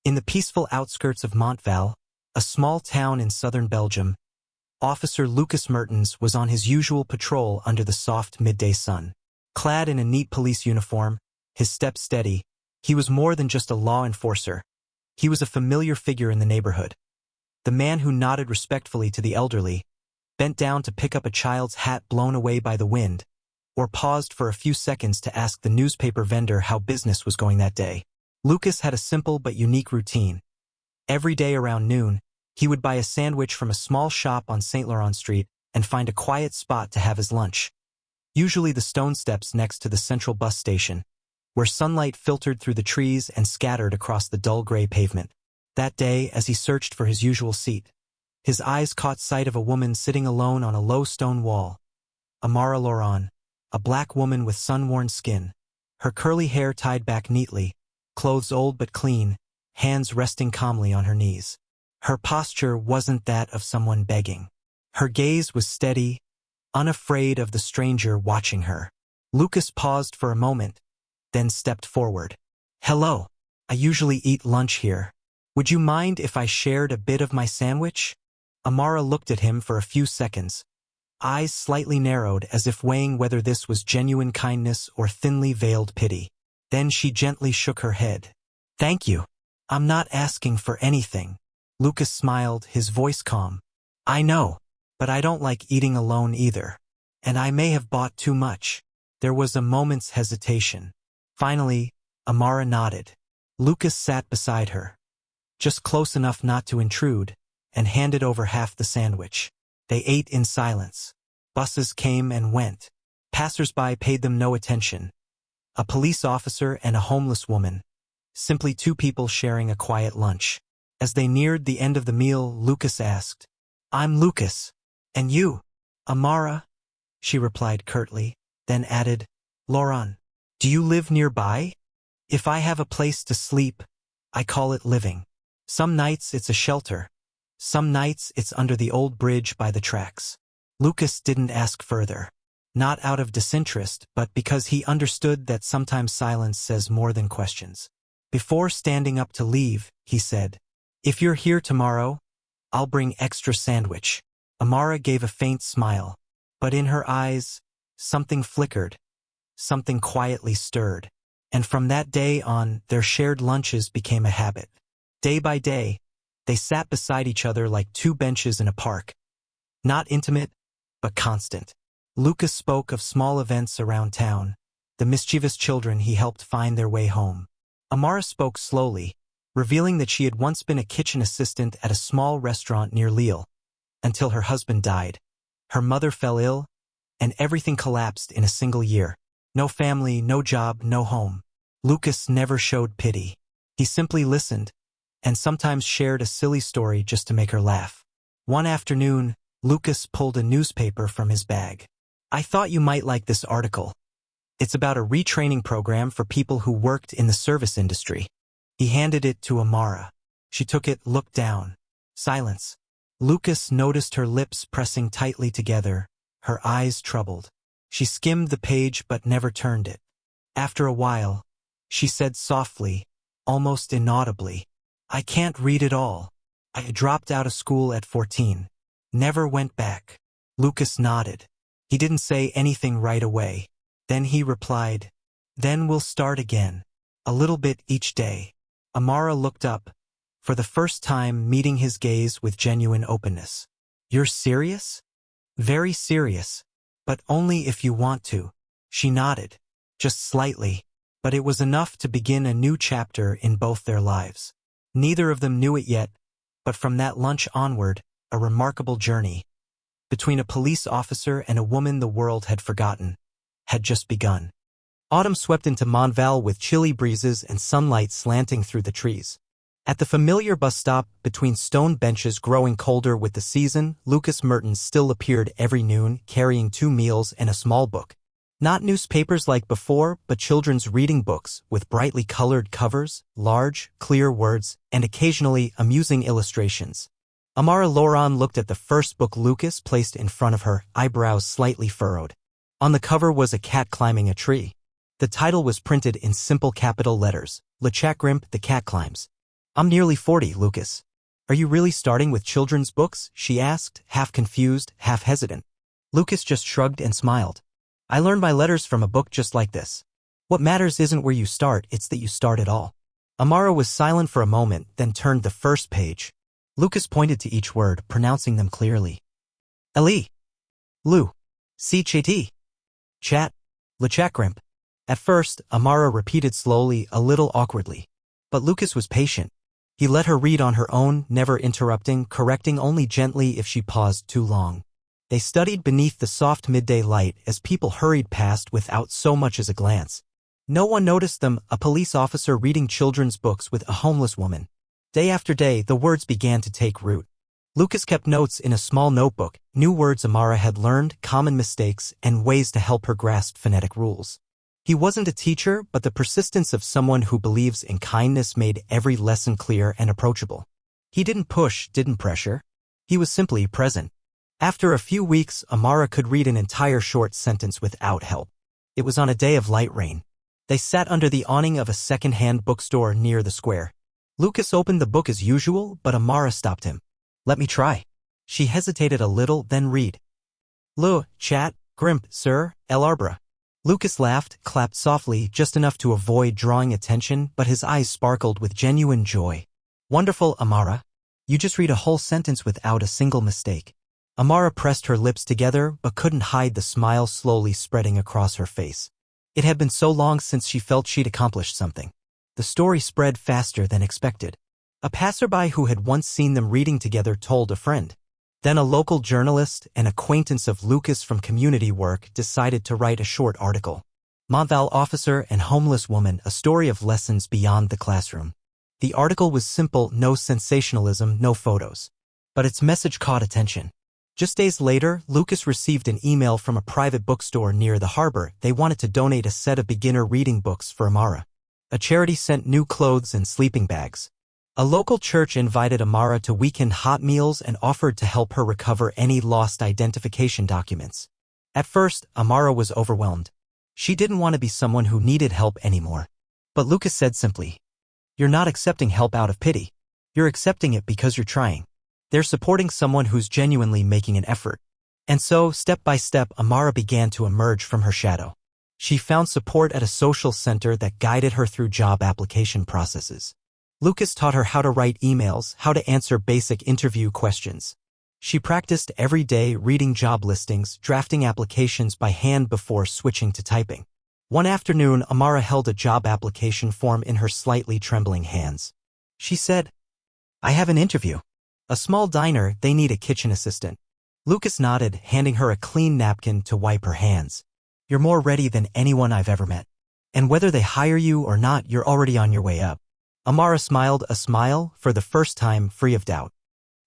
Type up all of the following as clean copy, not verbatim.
In the peaceful outskirts of Montval, a small town in southern Belgium, Officer Lucas Mertens was on his usual patrol under the soft midday sun. Clad in a neat police uniform, his step steady, he was more than just a law enforcer. He was a familiar figure in the neighborhood. The man who nodded respectfully to the elderly, bent down to pick up a child's hat blown away by the wind, or paused for a few seconds to ask the newspaper vendor how business was going that day. Lucas had a simple but unique routine. Every day around noon, he would buy a sandwich from a small shop on St. Laurent Street and find a quiet spot to have his lunch. Usually the stone steps next to the central bus station, where sunlight filtered through the trees and scattered across the dull gray pavement. That day, as he searched for his usual seat, his eyes caught sight of a woman sitting alone on a low stone wall. Elara Laurent, a black woman with sun-worn skin, her curly hair tied back neatly, clothes old but clean, hands resting calmly on her knees. Her posture wasn't that of someone begging. Her gaze was steady, unafraid of the stranger watching her. Lucas paused for a moment, then stepped forward. "Hello. I usually eat lunch here. Would you mind if I shared a bit of my sandwich?" Elara looked at him for a few seconds, eyes slightly narrowed as if weighing whether this was genuine kindness or thinly veiled pity. Then she gently shook her head. "Thank you. I'm not asking for anything." Lucas smiled, his voice calm. "I know, but I don't like eating alone either. And I may have bought too much." There was a moment's hesitation. Finally, Elara nodded. Lucas sat beside her, just close enough not to intrude, and handed over half the sandwich. They ate in silence. Buses came and went. Passers-by paid them no attention. A police officer and a homeless woman. Simply two people sharing a quiet lunch. As they neared the end of the meal, Lucas asked, "I'm Lucas. And you?" "Elara," she replied curtly, then added, "Laurent, do you live nearby? If I have a place to sleep, I call it living. Some nights it's a shelter. Some nights it's under the old bridge by the tracks." Lucas didn't ask further. Not out of disinterest, but because he understood that sometimes silence says more than questions. Before standing up to leave, he said, "If you're here tomorrow, I'll bring extra sandwich." Elara gave a faint smile, but in her eyes, something flickered, something quietly stirred. And from that day on, their shared lunches became a habit. Day by day, they sat beside each other like two benches in a park. Not intimate, but constant. Lucas spoke of small events around town, the mischievous children he helped find their way home. Elara spoke slowly, revealing that she had once been a kitchen assistant at a small restaurant near Lille, until her husband died. Her mother fell ill, and everything collapsed in a single year. No family, no job, no home. Lucas never showed pity. He simply listened, and sometimes shared a silly story just to make her laugh. One afternoon, Lucas pulled a newspaper from his bag. "I thought you might like this article. It's about a retraining program for people who worked in the service industry." He handed it to Elara. She took it, looked down. Silence. Lucas noticed her lips pressing tightly together, her eyes troubled. She skimmed the page but never turned it. After a while, she said softly, almost inaudibly, "I can't read it all. I dropped out of school at 14. Never went back." Lucas nodded. He didn't say anything right away. Then he replied, "Then we'll start again. A little bit each day." Elara looked up, for the first time meeting his gaze with genuine openness. "You're serious?" "Very serious, but only if you want to." She nodded, just slightly, but it was enough to begin a new chapter in both their lives. Neither of them knew it yet, but from that lunch onward, a remarkable journey, between a police officer and a woman the world had forgotten, had just begun. Autumn swept into Montval with chilly breezes and sunlight slanting through the trees. At the familiar bus stop, between stone benches growing colder with the season, Lucas Mertens still appeared every noon, carrying 2 meals and a small book. Not newspapers like before, but children's reading books with brightly colored covers, large, clear words, and occasionally amusing illustrations. Elara Laurent looked at the first book Lucas placed in front of her, eyebrows slightly furrowed. On the cover was a cat climbing a tree. The title was printed in simple capital letters, Le Chat Grimpe, the cat climbs. I'm nearly 40, Lucas. Are you really starting with children's books? She asked, half confused, half hesitant. Lucas just shrugged and smiled. I learned my letters from a book just like this. What matters isn't where you start, it's that you start it all. Amara was silent for a moment, then turned the first page. Lucas pointed to each word, pronouncing them clearly. Eli. Lu. C-Chat. Chat. Lechakrimp. At first, Amara repeated slowly, a little awkwardly. But Lucas was patient. He let her read on her own, never interrupting, correcting only gently if she paused too long. They studied beneath the soft midday light as people hurried past without so much as a glance. No one noticed them, a police officer reading children's books with a homeless woman. Day after day, the words began to take root. Lucas kept notes in a small notebook, new words Amara had learned, common mistakes, and ways to help her grasp phonetic rules. He wasn't a teacher, but the persistence of someone who believes in kindness made every lesson clear and approachable. He didn't push, didn't pressure. He was simply present. After a few weeks, Amara could read an entire short sentence without help. It was on a day of light rain. They sat under the awning of a second-hand bookstore near the square. Lucas opened the book as usual, but Amara stopped him. Let me try. She hesitated a little, then read. Lu, chat, grimp, sir, Elarbra. Lucas laughed, clapped softly, just enough to avoid drawing attention, but his eyes sparkled with genuine joy. Wonderful, Amara. You just read a whole sentence without a single mistake. Amara pressed her lips together, but couldn't hide the smile slowly spreading across her face. It had been so long since she felt she'd accomplished something. The story spread faster than expected. A passerby who had once seen them reading together told a friend. Then a local journalist, an acquaintance of Lucas from community work, decided to write a short article. Montvale officer and homeless woman, a story of lessons beyond the classroom. The article was simple, no sensationalism, no photos. But its message caught attention. Just days later, Lucas received an email from a private bookstore near the harbor. They wanted to donate a set of beginner reading books for Amara. A charity sent new clothes and sleeping bags. A local church invited Amara to weekend hot meals and offered to help her recover any lost identification documents. At first, Amara was overwhelmed. She didn't want to be someone who needed help anymore. But Lucas said simply, "You're not accepting help out of pity. You're accepting it because you're trying. They're supporting someone who's genuinely making an effort." And so, step by step, Amara began to emerge from her shadow. She found support at a social center that guided her through job application processes. Lucas taught her how to write emails, how to answer basic interview questions. She practiced every day reading job listings, drafting applications by hand before switching to typing. One afternoon, Amara held a job application form in her slightly trembling hands. She said, "I have an interview. A small diner, they need a kitchen assistant." Lucas nodded, handing her a clean napkin to wipe her hands. "You're more ready than anyone I've ever met. And whether they hire you or not, you're already on your way up." Amara smiled a smile, for the first time free of doubt.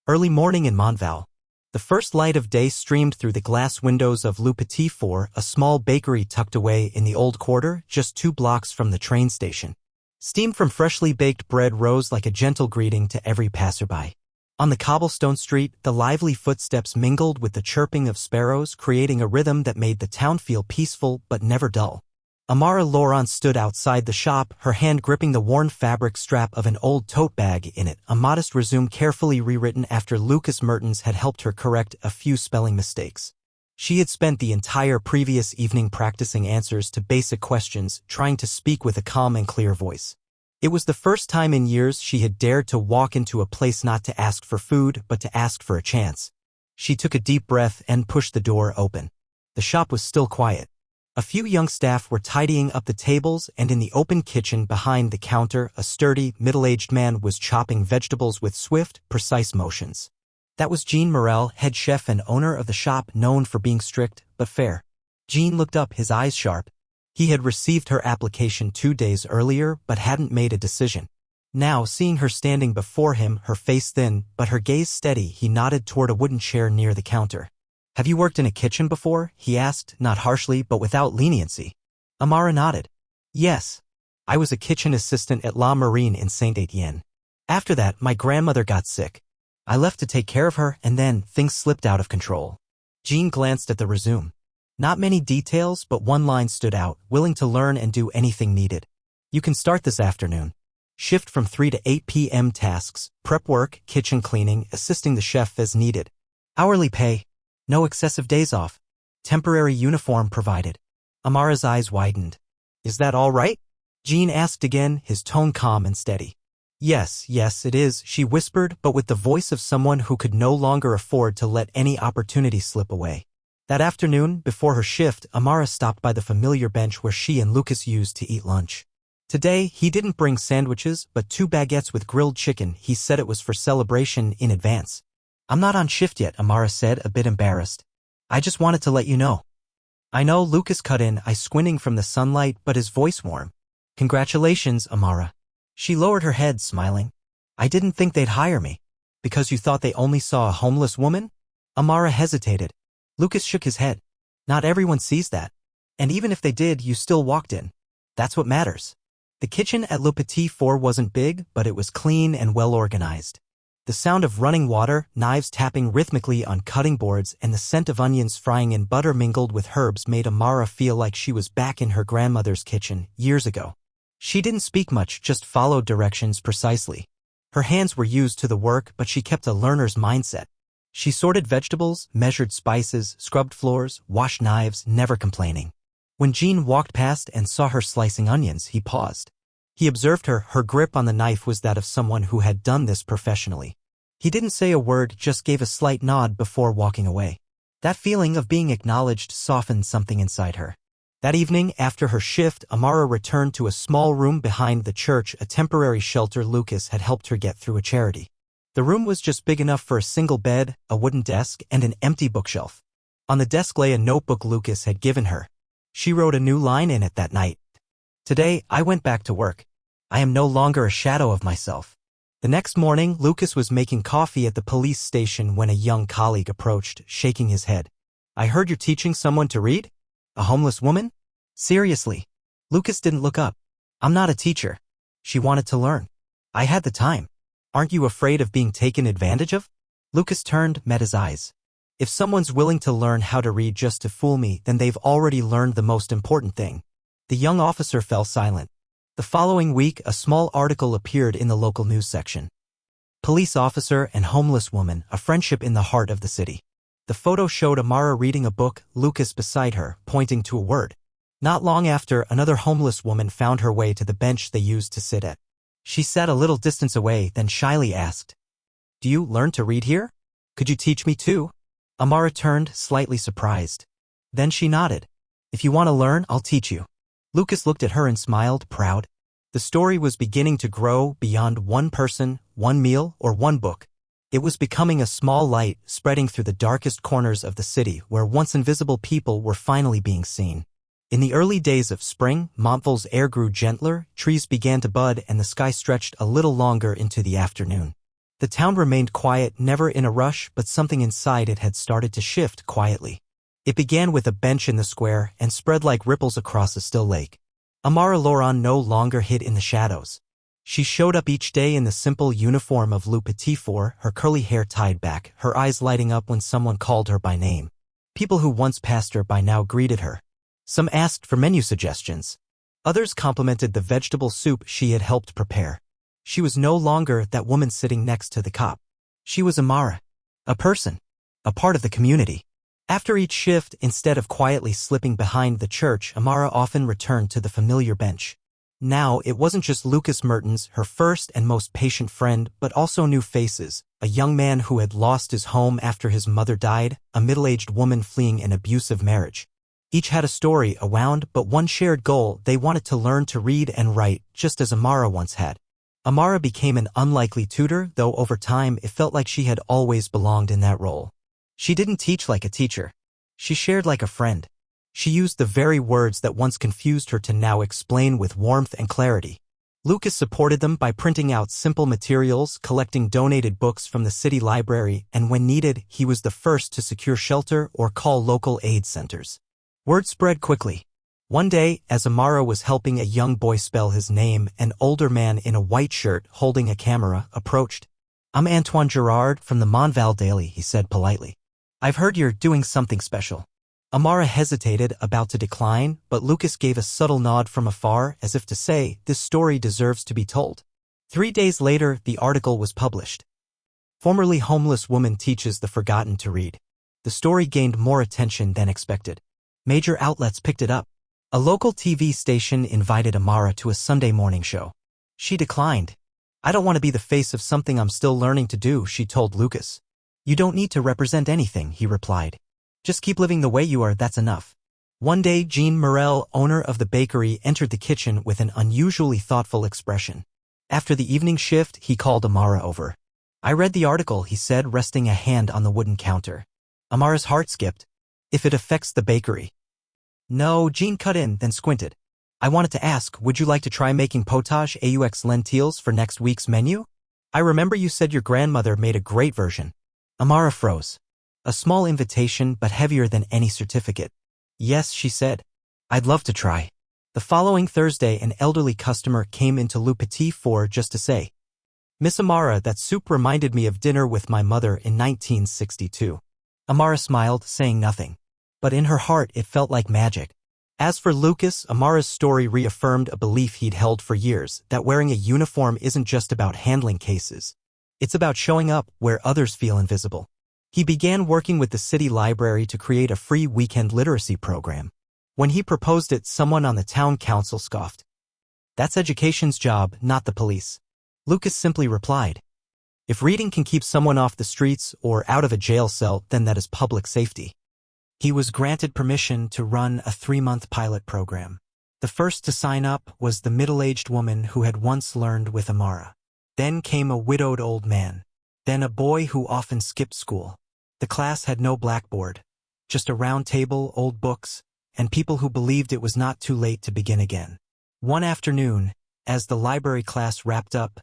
Early morning in Montvale. The first light of day streamed through the glass windows of Le Petit Four, a small bakery tucked away in the old quarter, just 2 blocks from the train station. Steam from freshly baked bread rose like a gentle greeting to every passerby. On the cobblestone street, the lively footsteps mingled with the chirping of sparrows, creating a rhythm that made the town feel peaceful but never dull. Amara Laurent stood outside the shop, her hand gripping the worn fabric strap of an old tote bag in it, a modest resume carefully rewritten after Lucas Mertens had helped her correct a few spelling mistakes. She had spent the entire previous evening practicing answers to basic questions, trying to speak with a calm and clear voice. It was the first time in years she had dared to walk into a place not to ask for food, but to ask for a chance. She took a deep breath and pushed the door open. The shop was still quiet. A few young staff were tidying up the tables, and in the open kitchen behind the counter, a sturdy, middle-aged man was chopping vegetables with swift, precise motions. That was Jean Morel, head chef and owner of the shop, known for being strict but fair. Jean looked up, his eyes sharp. He had received her application 2 days earlier, but hadn't made a decision. Now, seeing her standing before him, her face thin, but her gaze steady, he nodded toward a wooden chair near the counter. "Have you worked in a kitchen before?" he asked, not harshly but without leniency. Amara nodded. "Yes. I was a kitchen assistant at La Marine in Saint-Étienne. After that, my grandmother got sick. I left to take care of her, and then things slipped out of control." Jean glanced at the resume. Not many details, but one line stood out, willing to learn and do anything needed. "You can start this afternoon." Shift from 3 to 8 p.m. tasks, prep work, kitchen cleaning, assisting the chef as needed. Hourly pay. No excessive days off. Temporary uniform provided. Amara's eyes widened. Is that all right? Jean asked again, his tone calm and steady. Yes, it is, she whispered, but with the voice of someone who could no longer afford to let any opportunity slip away. That afternoon, before her shift, Amara stopped by the familiar bench where she and Lucas used to eat lunch. Today, he didn't bring sandwiches, but 2 baguettes with grilled chicken. He said it was for celebration in advance. I'm not on shift yet, Amara said, a bit embarrassed. I just wanted to let you know. I know, Lucas cut in, squinting from the sunlight, but his voice warm. Congratulations, Amara. She lowered her head, smiling. I didn't think they'd hire me. Because you thought they only saw a homeless woman? Amara hesitated. Lucas shook his head. Not everyone sees that. And even if they did, you still walked in. That's what matters. The kitchen at Le Petit Four wasn't big, but it was clean and well organized. The sound of running water, knives tapping rhythmically on cutting boards, and the scent of onions frying in butter mingled with herbs made Amara feel like she was back in her grandmother's kitchen, years ago. She didn't speak much, just followed directions precisely. Her hands were used to the work, but she kept a learner's mindset. She sorted vegetables, measured spices, scrubbed floors, washed knives, never complaining. When Jean walked past and saw her slicing onions, he paused. He observed her. Her grip on the knife was that of someone who had done this professionally. He didn't say a word, just gave a slight nod before walking away. That feeling of being acknowledged softened something inside her. That evening, after her shift, Amara returned to a small room behind the church, a temporary shelter Lucas had helped her get through a charity. The room was just big enough for a single bed, a wooden desk, and an empty bookshelf. On the desk lay a notebook Lucas had given her. She wrote a new line in it that night. Today, I went back to work. I am no longer a shadow of myself. The next morning, Lucas was making coffee at the police station when a young colleague approached, shaking his head. I heard you're teaching someone to read? A homeless woman? Seriously. Lucas didn't look up. I'm not a teacher. She wanted to learn. I had the time. Aren't you afraid of being taken advantage of? Lucas turned, met his eyes. If someone's willing to learn how to read just to fool me, then they've already learned the most important thing. The young officer fell silent. The following week, a small article appeared in the local news section. Police officer and homeless woman, a friendship in the heart of the city. The photo showed Amara reading a book, Lucas beside her, pointing to a word. Not long after, another homeless woman found her way to the bench they used to sit at. She sat a little distance away, then shyly asked, Do you learn to read here? Could you teach me too? Amara turned, slightly surprised. Then she nodded. If you want to learn, I'll teach you. Lucas looked at her and smiled, proud. The story was beginning to grow beyond one person, one meal, or one book. It was becoming a small light, spreading through the darkest corners of the city where once invisible people were finally being seen. In the early days of spring, Montville's air grew gentler, trees began to bud, and the sky stretched a little longer into the afternoon. The town remained quiet, never in a rush, but something inside it had started to shift quietly. It began with a bench in the square and spread like ripples across a still lake. Amara Laurent no longer hid in the shadows. She showed up each day in the simple uniform of Le Petit Four, her curly hair tied back, her eyes lighting up when someone called her by name. People who once passed her by now greeted her. Some asked for menu suggestions. Others complimented the vegetable soup she had helped prepare. She was no longer that woman sitting next to the cop. She was Amara. A person. A part of the community. After each shift, instead of quietly slipping behind the church, Amara often returned to the familiar bench. Now, it wasn't just Lucas Mertens, her first and most patient friend, but also new faces, a young man who had lost his home after his mother died, a middle-aged woman fleeing an abusive marriage. Each had a story, a wound, but one shared goal: they wanted to learn to read and write, just as Amara once had. Amara became an unlikely tutor, though over time it felt like she had always belonged in that role. She didn't teach like a teacher. She shared like a friend. She used the very words that once confused her to now explain with warmth and clarity. Lucas supported them by printing out simple materials, collecting donated books from the city library, and when needed, he was the first to secure shelter or call local aid centers. Word spread quickly. One day, as Amara was helping a young boy spell his name, an older man in a white shirt holding a camera approached. I'm Antoine Girard from the Montville Daily, he said politely. I've heard you're doing something special. Amara hesitated, about to decline, but Lucas gave a subtle nod from afar, as if to say, this story deserves to be told. 3 days later, the article was published. Formerly homeless woman teaches the forgotten to read. The story gained more attention than expected. Major outlets picked it up. A local TV station invited Elara to a Sunday morning show. She declined. "I don't want to be the face of something I'm still learning to do," she told Lucas. "You don't need to represent anything," he replied. "Just keep living the way you are, that's enough." One day, Jean Morel, owner of the bakery, entered the kitchen with an unusually thoughtful expression. After the evening shift, he called Elara over. "I read the article," he said, resting a hand on the wooden counter. Amara's heart skipped. "If it affects the bakery." "No," Jean cut in, then squinted. "I wanted to ask, would you like to try making potage aux lentils for next week's menu? I remember you said your grandmother made a great version." Elara froze. A small invitation, but heavier than any certificate. "Yes," she said. "I'd love to try." The following Thursday, an elderly customer came into Le Petit Four just to say, "Miss Elara, that soup reminded me of dinner with my mother in 1962. Elara smiled, saying nothing. But in her heart, it felt like magic. As for Lucas, Amara's story reaffirmed a belief he'd held for years, that wearing a uniform isn't just about handling cases. It's about showing up where others feel invisible. He began working with the city library to create a free weekend literacy program. When he proposed it, someone on the town council scoffed. "That's education's job, not the police." Lucas simply replied, "If reading can keep someone off the streets or out of a jail cell, then that is public safety." He was granted permission to run a 3-month pilot program. The first to sign up was the middle-aged woman who had once learned with Elara. Then came a widowed old man. Then a boy who often skipped school. The class had no blackboard, just a round table, old books, and people who believed it was not too late to begin again. One afternoon, as the library class wrapped up,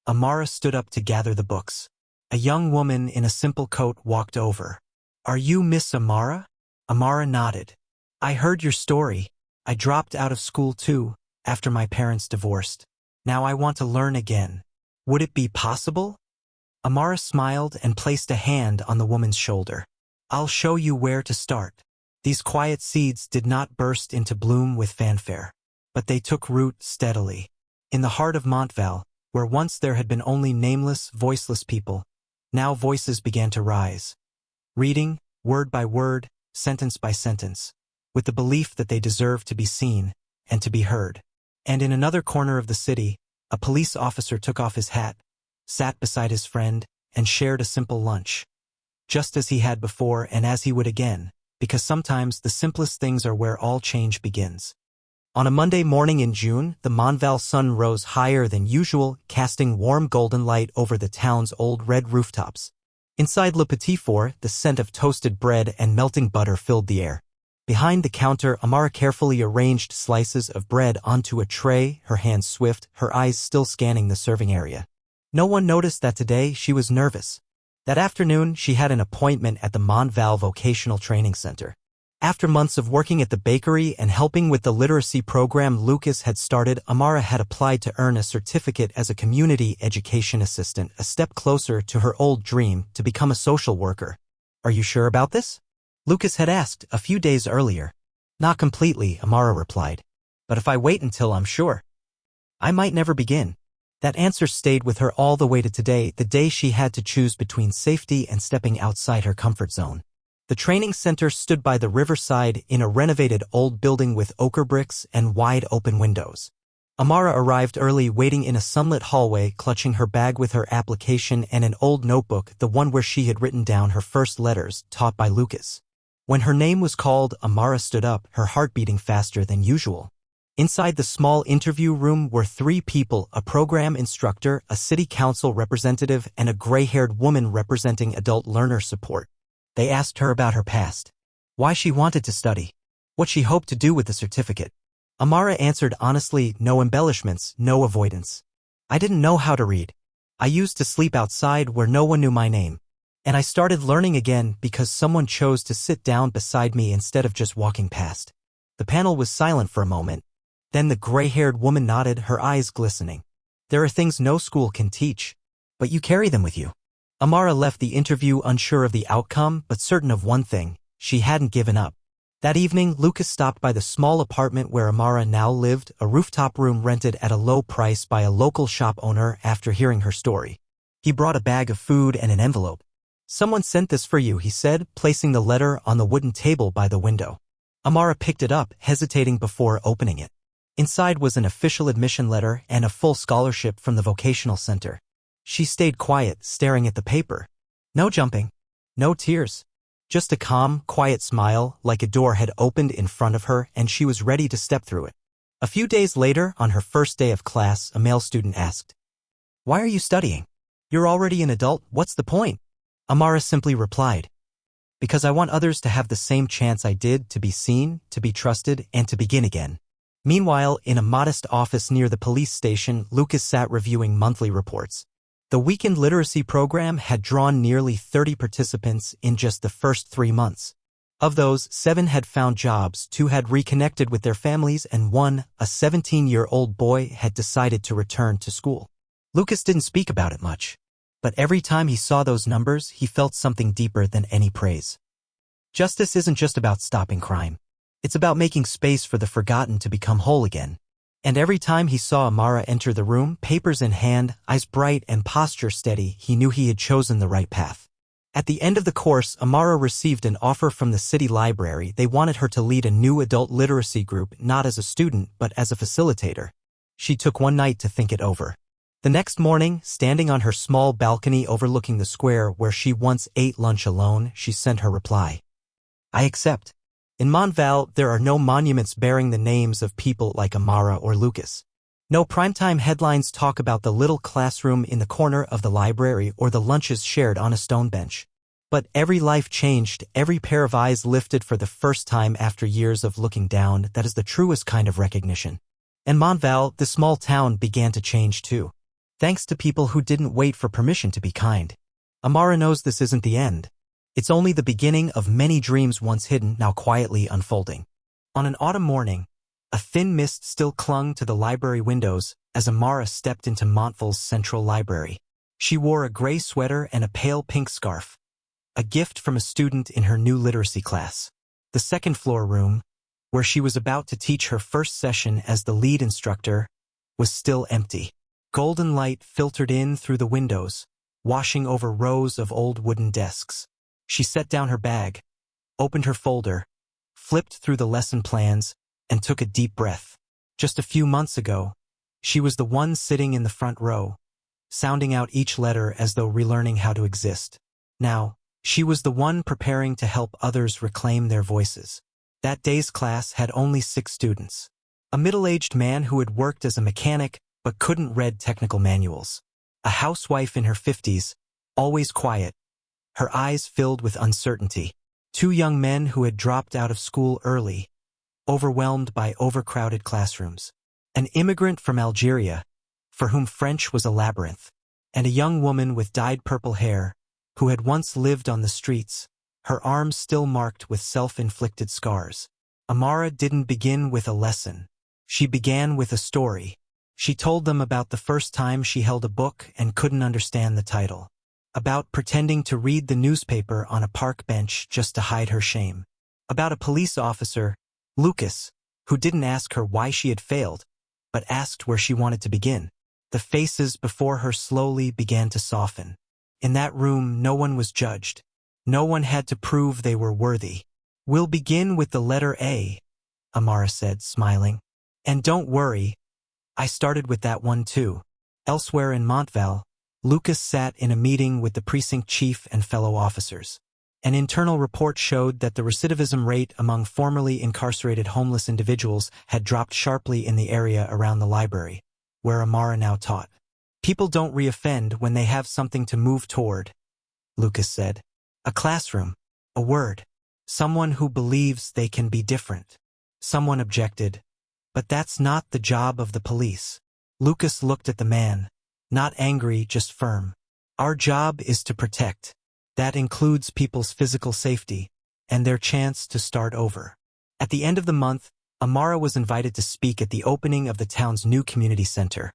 Elara stood up to gather the books. A young woman in a simple coat walked over. "Are you Miss Elara?" Elara nodded. "I heard your story. I dropped out of school too, after my parents divorced. Now I want to learn again. Would it be possible?" Elara smiled and placed a hand on the woman's shoulder. "I'll show you where to start." These quiet seeds did not burst into bloom with fanfare, but they took root steadily. In the heart of Montval, where once there had been only nameless, voiceless people, now voices began to rise. Reading, word by word, sentence by sentence, with the belief that they deserved to be seen and to be heard. And in another corner of the city, a police officer took off his hat, sat beside his friend, and shared a simple lunch. Just as he had before and as he would again, because sometimes the simplest things are where all change begins. On a Monday morning in June, the Montval sun rose higher than usual, casting warm golden light over the town's old red rooftops. Inside Le Petit Four, the scent of toasted bread and melting butter filled the air. Behind the counter, Elara carefully arranged slices of bread onto a tray, her hands swift, her eyes still scanning the serving area. No one noticed that today she was nervous. That afternoon, she had an appointment at the Montval Vocational Training Center. After months of working at the bakery and helping with the literacy program Lucas had started, Elara had applied to earn a certificate as a community education assistant, a step closer to her old dream to become a social worker. "Are you sure about this?" Lucas had asked a few days earlier. "Not completely," Elara replied. "But if I wait until I'm sure, I might never begin." That answer stayed with her all the way to today, the day she had to choose between safety and stepping outside her comfort zone. The training center stood by the riverside in a renovated old building with ochre bricks and wide open windows. Elara arrived early, waiting in a sunlit hallway, clutching her bag with her application and an old notebook, the one where she had written down her first letters, taught by Lucas. When her name was called, Elara stood up, her heart beating faster than usual. Inside the small interview room were 3 people, a program instructor, a city council representative, and a gray-haired woman representing adult learner support. They asked her about her past, why she wanted to study, what she hoped to do with the certificate. Elara answered honestly, no embellishments, no avoidance. "I didn't know how to read. I used to sleep outside where no one knew my name. And I started learning again because someone chose to sit down beside me instead of just walking past." The panel was silent for a moment. Then the gray-haired woman nodded, her eyes glistening. "There are things no school can teach, but you carry them with you." Elara left the interview unsure of the outcome, but certain of one thing: she hadn't given up. That evening, Lucas stopped by the small apartment where Elara now lived, a rooftop room rented at a low price by a local shop owner after hearing her story. He brought a bag of food and an envelope. "Someone sent this for you," he said, placing the letter on the wooden table by the window. Elara picked it up, hesitating before opening it. Inside was an official admission letter and a full scholarship from the vocational center. She stayed quiet, staring at the paper. No jumping. No tears. Just a calm, quiet smile, like a door had opened in front of her and she was ready to step through it. A few days later, on her first day of class, a male student asked, "Why are you studying? You're already an adult, what's the point?" Elara simply replied, "Because I want others to have the same chance I did, to be seen, to be trusted, and to begin again." Meanwhile, in a modest office near the police station, Lucas sat reviewing monthly reports. The weekend literacy program had drawn nearly 30 participants in just the first 3 months. Of those, 7 had found jobs, 2 had reconnected with their families, and 1, a 17-year-old boy, had decided to return to school. Lucas didn't speak about it much, but every time he saw those numbers, he felt something deeper than any praise. Justice isn't just about stopping crime. It's about making space for the forgotten to become whole again. And every time he saw Elara enter the room, papers in hand, eyes bright and posture steady, he knew he had chosen the right path. At the end of the course, Elara received an offer from the city library. They wanted her to lead a new adult literacy group, not as a student, but as a facilitator. She took one night to think it over. The next morning, standing on her small balcony overlooking the square where she once ate lunch alone, she sent her reply. "I accept." In Montval, there are no monuments bearing the names of people like Elara or Lucas. No primetime headlines talk about the little classroom in the corner of the library or the lunches shared on a stone bench. But every life changed, every pair of eyes lifted for the first time after years of looking down. That is the truest kind of recognition. In Montval, the small town began to change too. Thanks to people who didn't wait for permission to be kind. Elara knows this isn't the end. It's only the beginning of many dreams once hidden, now quietly unfolding. On an autumn morning, a thin mist still clung to the library windows as Elara stepped into Montval's central library. She wore a gray sweater and a pale pink scarf, a gift from a student in her new literacy class. The second-floor room, where she was about to teach her first session as the lead instructor, was still empty. Golden light filtered in through the windows, washing over rows of old wooden desks. She set down her bag, opened her folder, flipped through the lesson plans, and took a deep breath. Just a few months ago, she was the one sitting in the front row, sounding out each letter as though relearning how to exist. Now, she was the one preparing to help others reclaim their voices. That day's class had only 6 students. A middle-aged man who had worked as a mechanic but couldn't read technical manuals. A housewife in her 50s, always quiet, her eyes filled with uncertainty. 2 young men who had dropped out of school early, overwhelmed by overcrowded classrooms. An immigrant from Algeria, for whom French was a labyrinth. And a young woman with dyed purple hair, who had once lived on the streets, her arms still marked with self-inflicted scars. Elara didn't begin with a lesson. She began with a story. She told them about the first time she held a book and couldn't understand the title. About pretending to read the newspaper on a park bench just to hide her shame. About a police officer, Lucas, who didn't ask her why she had failed, but asked where she wanted to begin. The faces before her slowly began to soften. In that room, no one was judged. No one had to prove they were worthy. "We'll begin with the letter A," Elara said, smiling. "And don't worry, I started with that one too." Elsewhere in Montval, Lucas sat in a meeting with the precinct chief and fellow officers. An internal report showed that the recidivism rate among formerly incarcerated homeless individuals had dropped sharply in the area around the library, where Elara now taught. "People don't reoffend when they have something to move toward," Lucas said. "A classroom, a word, someone who believes they can be different." Someone objected, "But that's not the job of the police." Lucas looked at the man. Not angry, just firm. "Our job is to protect. That includes people's physical safety and their chance to start over." At the end of the month, Elara was invited to speak at the opening of the town's new community center,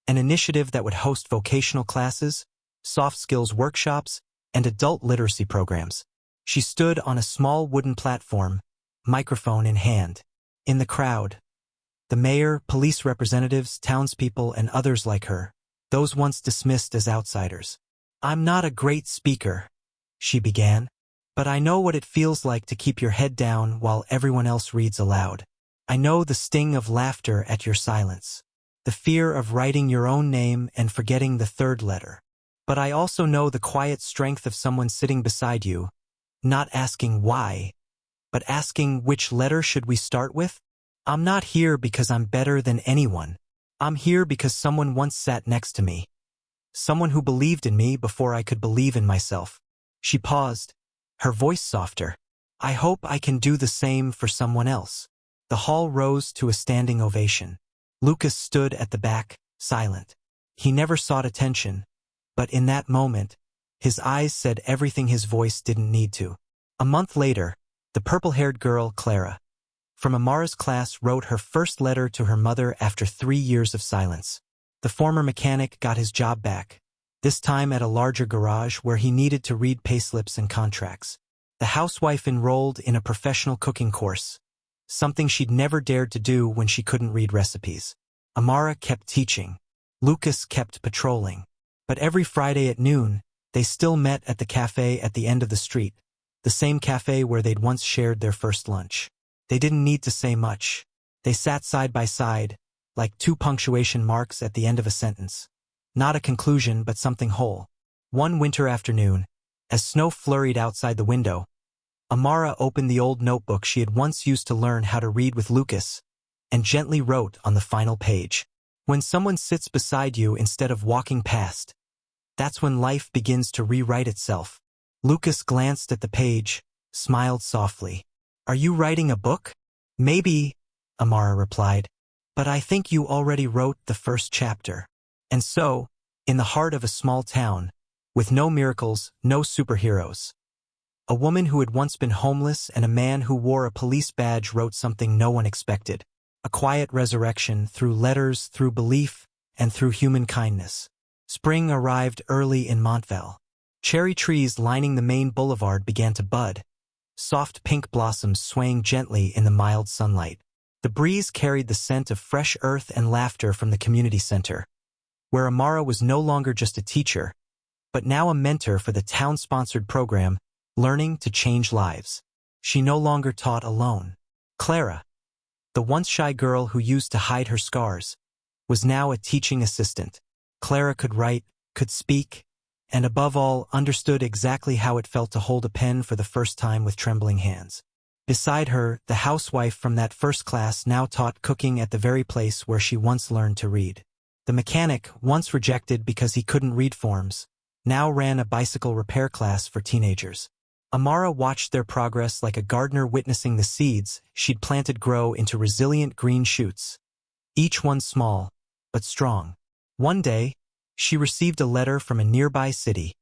an initiative that would host vocational classes, soft skills workshops, and adult literacy programs. She stood on a small wooden platform, microphone in hand. In the crowd, the mayor, police representatives, townspeople, and others like her, those once dismissed as outsiders. "I'm not a great speaker," she began, "but I know what it feels like to keep your head down while everyone else reads aloud. I know the sting of laughter at your silence, the fear of writing your own name and forgetting the third letter. But I also know the quiet strength of someone sitting beside you, not asking why, but asking which letter should we start with? I'm not here because I'm better than anyone. I'm here because someone once sat next to me. Someone who believed in me before I could believe in myself." She paused, her voice softer. "I hope I can do the same for someone else." The hall rose to a standing ovation. Lucas stood at the back, silent. He never sought attention, but in that moment, his eyes said everything his voice didn't need to. A month later, the purple-haired girl, Clara, from Amara's class, wrote her first letter to her mother after 3 years of silence. The former mechanic got his job back, this time at a larger garage where he needed to read payslips and contracts. The housewife enrolled in a professional cooking course, something she'd never dared to do when she couldn't read recipes. Amara kept teaching. Lucas kept patrolling. But every Friday at noon, they still met at the cafe at the end of the street, the same cafe where they'd once shared their first lunch. They didn't need to say much. They sat side by side, like 2 punctuation marks at the end of a sentence. Not a conclusion, but something whole. One winter afternoon, as snow flurried outside the window, Amara opened the old notebook she had once used to learn how to read with Lucas, and gently wrote on the final page, "When someone sits beside you instead of walking past, that's when life begins to rewrite itself." Lucas glanced at the page, smiled softly. "Are you writing a book?" "Maybe," Amara replied, "but I think you already wrote the first chapter." And so, in the heart of a small town, with no miracles, no superheroes, a woman who had once been homeless and a man who wore a police badge wrote something no one expected. A quiet resurrection through letters, through belief, and through human kindness. Spring arrived early in Montvale. Cherry trees lining the main boulevard began to bud, soft pink blossoms swaying gently in the mild sunlight. The breeze carried the scent of fresh earth and laughter from the community center, where Amara was no longer just a teacher, but now a mentor for the town-sponsored program, Learning to Change Lives. She no longer taught alone. Clara, the once shy girl who used to hide her scars, was now a teaching assistant. Clara could write, could speak, and above all, understood exactly how it felt to hold a pen for the first time with trembling hands. Beside her, the housewife from that first class now taught cooking at the very place where she once learned to read. The mechanic, once rejected because he couldn't read forms, now ran a bicycle repair class for teenagers. Amara watched their progress like a gardener witnessing the seeds she'd planted grow into resilient green shoots, each one small, but strong. One day, she received a letter from a nearby city,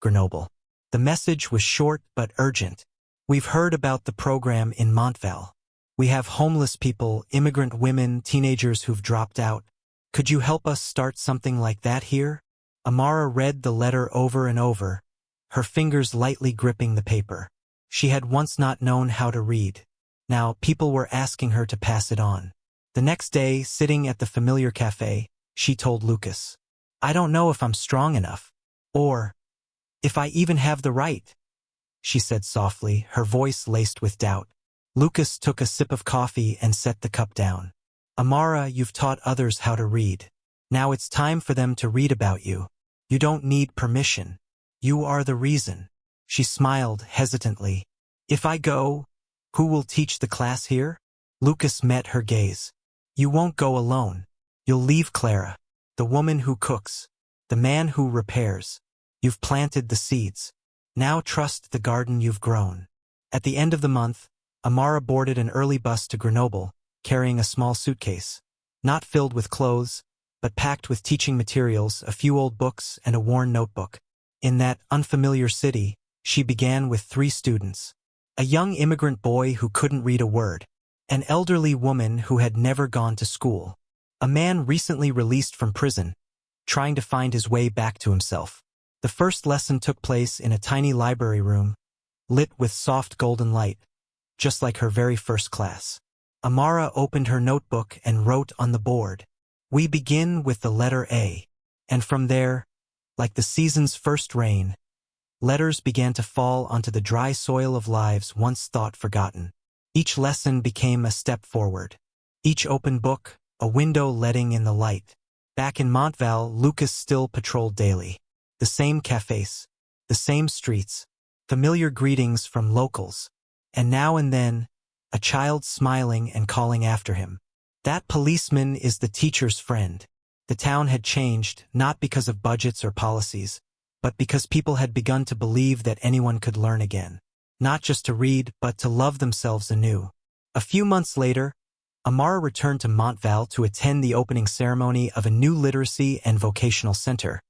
Grenoble. The message was short but urgent. "We've heard about the program in Montvale. We have homeless people, immigrant women, teenagers who've dropped out. Could you help us start something like that here?" Amara read the letter over and over, her fingers lightly gripping the paper. She had once not known how to read. Now people were asking her to pass it on. The next day, sitting at the familiar cafe, she told Lucas, "I don't know if I'm strong enough, or if I even have the right," she said softly, her voice laced with doubt. Lucas took a sip of coffee and set the cup down. "Amara, you've taught others how to read. Now it's time for them to read about you. You don't need permission. You are the reason." She smiled hesitantly. "If I go, who will teach the class here?" Lucas met her gaze. "You won't go alone. You'll leave Clara, the woman who cooks, the man who repairs. You've planted the seeds. Now trust the garden you've grown." At the end of the month, Amara boarded an early bus to Grenoble, carrying a small suitcase, not filled with clothes, but packed with teaching materials, a few old books, and a worn notebook. In that unfamiliar city, she began with 3 students. A young immigrant boy who couldn't read a word, an elderly woman who had never gone to school, a man recently released from prison, trying to find his way back to himself. The first lesson took place in a tiny library room, lit with soft golden light. just like her very first class. Elara opened her notebook and wrote on the board, "We begin with the letter A." And from there, like the season's first rain, letters began to fall onto the dry soil of lives once thought forgotten. Each lesson became a step forward. Each open book, a window letting in the light. Back in Montvale, Lucas still patrolled daily. The same cafes, the same streets, familiar greetings from locals, and now and then, a child smiling and calling after him. That policeman is the teacher's friend. The town had changed, not because of budgets or policies, but because people had begun to believe that anyone could learn again. Not just to read, but to love themselves anew. A few months later, Elara returned to Montvale to attend the opening ceremony of a new literacy and vocational center,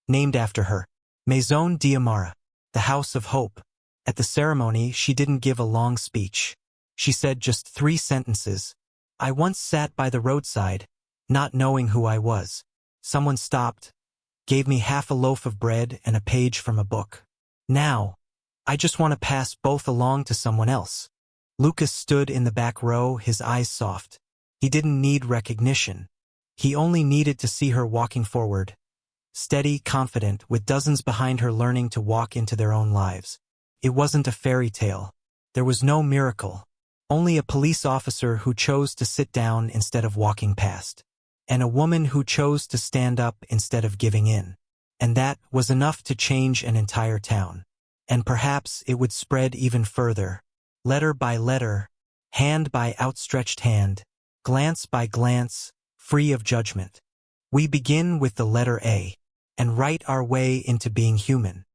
named after her, Maison d'Elara, the House of Hope. At the ceremony, she didn't give a long speech. She said just 3 sentences. "I once sat by the roadside, not knowing who I was. Someone stopped, gave me half a loaf of bread and a page from a book. Now, I just want to pass both along to someone else." Lucas stood in the back row, his eyes soft. He didn't need recognition. He only needed to see her walking forward, steady, confident, with dozens behind her learning to walk into their own lives. It wasn't a fairy tale. There was no miracle. Only a police officer who chose to sit down instead of walking past. And a woman who chose to stand up instead of giving in. And that was enough to change an entire town. And perhaps it would spread even further. Letter by letter, hand by outstretched hand, glance by glance, free of judgment. We begin with the letter A, and write our way into being human.